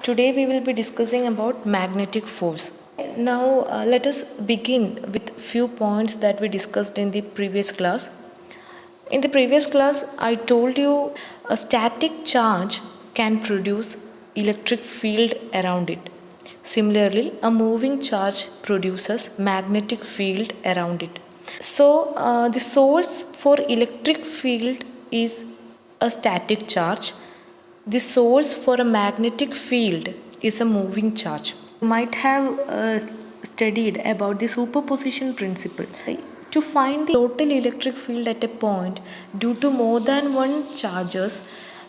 Today we will be discussing about magnetic force. Now let us begin with few points that we discussed in the previous class. In the previous class I told you a static charge can produce electric field around it. Similarly, a moving charge produces magnetic field around it. So the source for electric field is a static charge. The source for a magnetic field is a moving charge. You might have studied about the superposition principle. To find the total electric field at a point due to more than one charges,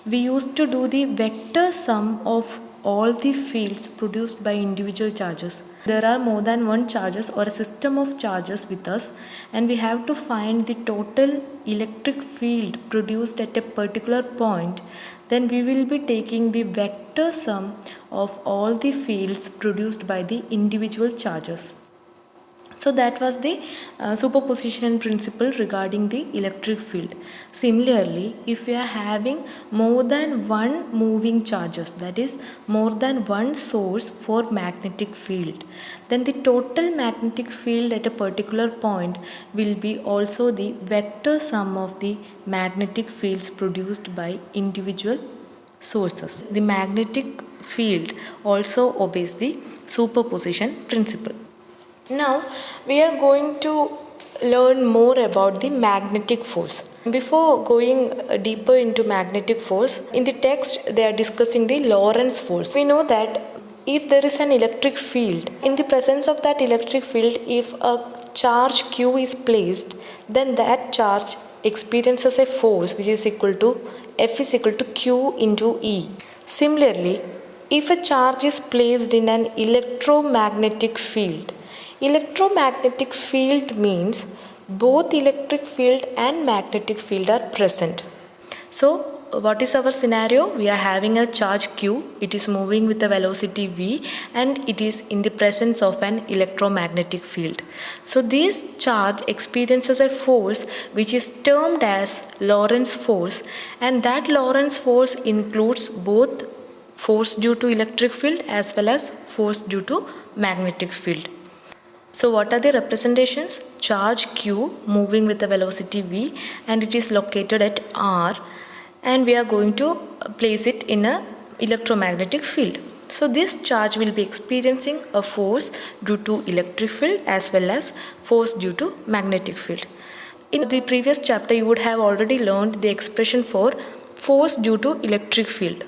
we used to do the vector sum of all the fields produced by individual charges. There are more than one charges or a system of charges with us, and we have to find the total electric field produced at a particular point. Then we will be taking the vector sum of all the fields produced by the individual charges. So that was the superposition principle regarding the electric field. Similarly, if we are having more than one moving charges, that is more than one source for magnetic field, then the total magnetic field at a particular point will be also the vector sum of the magnetic fields produced by individual sources. The magnetic field also obeys the superposition principle. Now we are going to learn more about the magnetic force. Before going deeper into magnetic force, in the text they are discussing the Lorentz force. We know that if there is an electric field, in the presence of that electric field, if a charge Q is placed, then that charge experiences a force which is equal to F is equal to Q into E. Similarly, if a charge is placed in an electromagnetic field means both electric field and magnetic field are present. So what is our scenario? We are having a charge Q, it is moving with a velocity v, and it is in the presence of an electromagnetic field. So this charge experiences a force which is termed as Lorentz force, and that Lorentz force includes both force due to electric field as well as force due to magnetic field. So what are the representations? Charge Q moving with a velocity v, and it is located at R, and we are going to place it in a electromagnetic field. So this charge will be experiencing a force due to electric field as well as force due to magnetic field. In the previous chapter you would have already learned the expression for force due to electric field.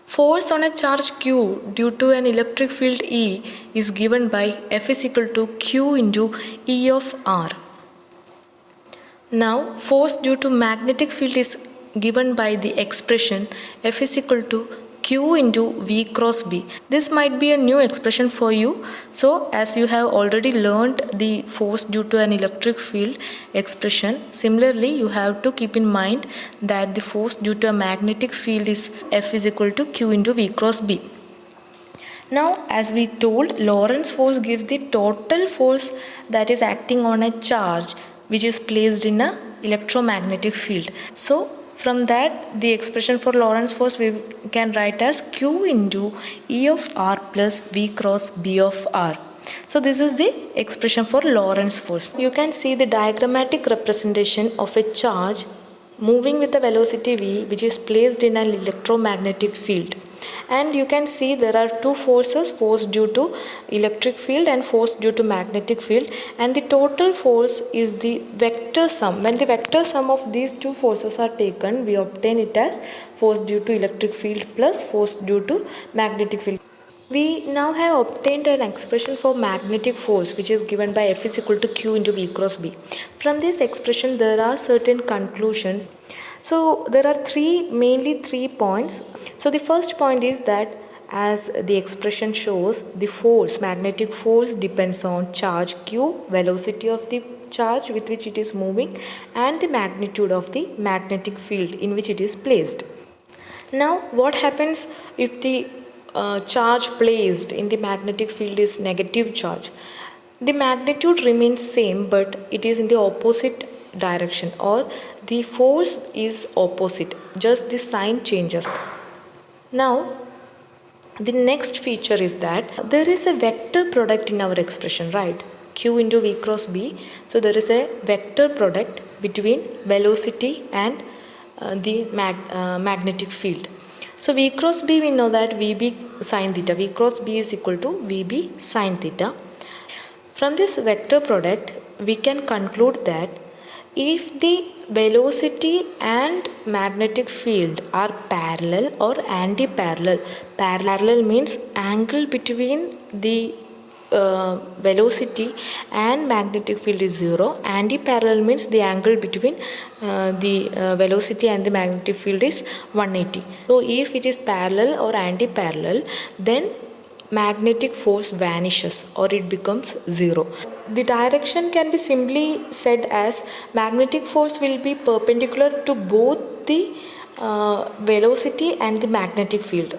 Force on a charge Q due to an electric field E is given by F is equal to Q into E of R. Now force due to magnetic field is given by the expression F is equal to Q into V cross B. This might be a new expression for you. So as you have already learned the force due to an electric field expression, similarly you have to keep in mind that the force due to a magnetic field is F is equal to Q into V cross B. Now as we told, Lorentz force gives the total force that is acting on a charge which is placed in a electromagnetic field. So from that, the expression for Lorentz force we can write as Q into E of R plus V cross B of R. So this is the expression for Lorentz force. You can see the diagrammatic representation of a charge moving with a velocity v which is placed in an electromagnetic field. And you can see there are two forces, force due to electric field and force due to magnetic field, and the total force is the vector sum. When the vector sum of these two forces are taken, we obtain it as force due to electric field plus force due to magnetic field. We now have obtained an expression for magnetic force which is given by F is equal to Q into V cross B. From this expression there are certain conclusions. So there are mainly three points. So the first point is that, as the expression shows, the force, magnetic force, depends on charge Q, velocity of the charge with which it is moving, and the magnitude of the magnetic field in which it is placed. Now what happens if the charge placed in the magnetic field is negative charge? The magnitude remains same, but it is in the opposite direction, or the force is opposite, just the sign changes. Now The next feature is that there is a vector product in our expression, right? Q into V cross B. So there is a vector product between velocity and the magnetic field. So V cross B, we know that VB sine theta. V cross B is equal to VB sine theta. From this vector product, we can conclude that if the velocity and magnetic field are parallel or anti-parallel, parallel means angle between the velocity and magnetic field is 0. Anti-parallel means the angle between the velocity and the magnetic field is 180. So if it is parallel or anti-parallel, then magnetic force vanishes or it becomes 0. The direction can be simply said as magnetic force will be perpendicular to both the velocity and the magnetic field.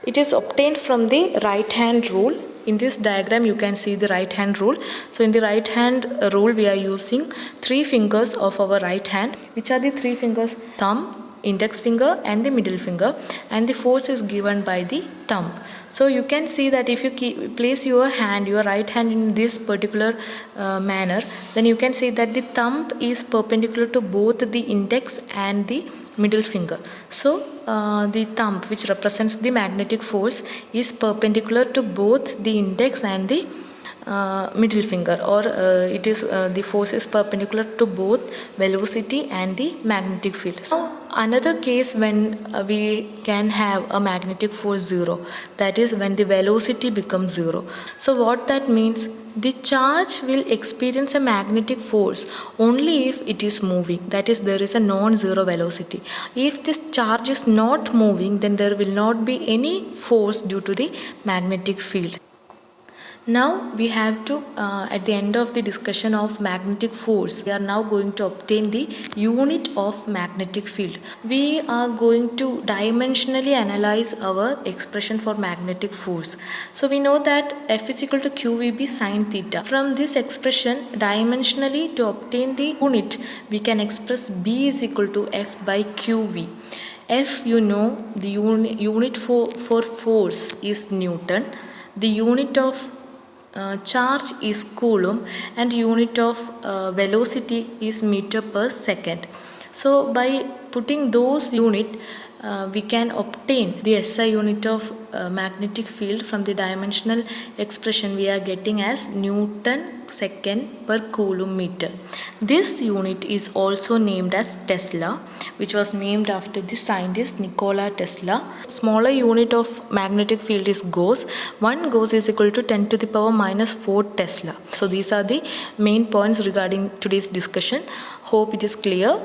It is obtained from the right hand rule. In this diagram you can see the right hand rule. So in the right hand rule we are using 3 fingers of our right hand. Which are the 3 fingers? Thumb, index finger and the middle finger, and the force is given by the thumb. So you can see that if you place your right hand in this particular manner, then you can see that the thumb is perpendicular to both the index and the middle finger. So the thumb, which represents the magnetic force, is perpendicular to both the index and the middle finger, or it is the force is perpendicular to both velocity and the magnetic field. So another case when we can have a magnetic force 0, that is when the velocity becomes 0. So what that means, the charge will experience a magnetic force only if it is moving, that is there is a non-zero velocity. If this charge is not moving, then there will not be any force due to the magnetic field. Now we have to, at the end of the discussion of magnetic force, we are now going to obtain the unit of magnetic field. We are going to dimensionally analyze our expression for magnetic force. So we know that F is equal to QVB sine theta. From this expression, dimensionally to obtain the unit, we can express B is equal to F by QV. F, you know, the unit for force is Newton. The unit of charge is coulomb, and unit of velocity is meter per second. So by putting those unit, we can obtain the SI unit of magnetic field from the dimensional expression we are getting as Newton second per coulomb meter. This unit is also named as Tesla, which was named after the scientist Nikola Tesla. Smaller unit of magnetic field is Gauss. 1 Gauss is equal to 10 to the power minus 4 Tesla. So these are the main points regarding today's discussion. Hope it is clear.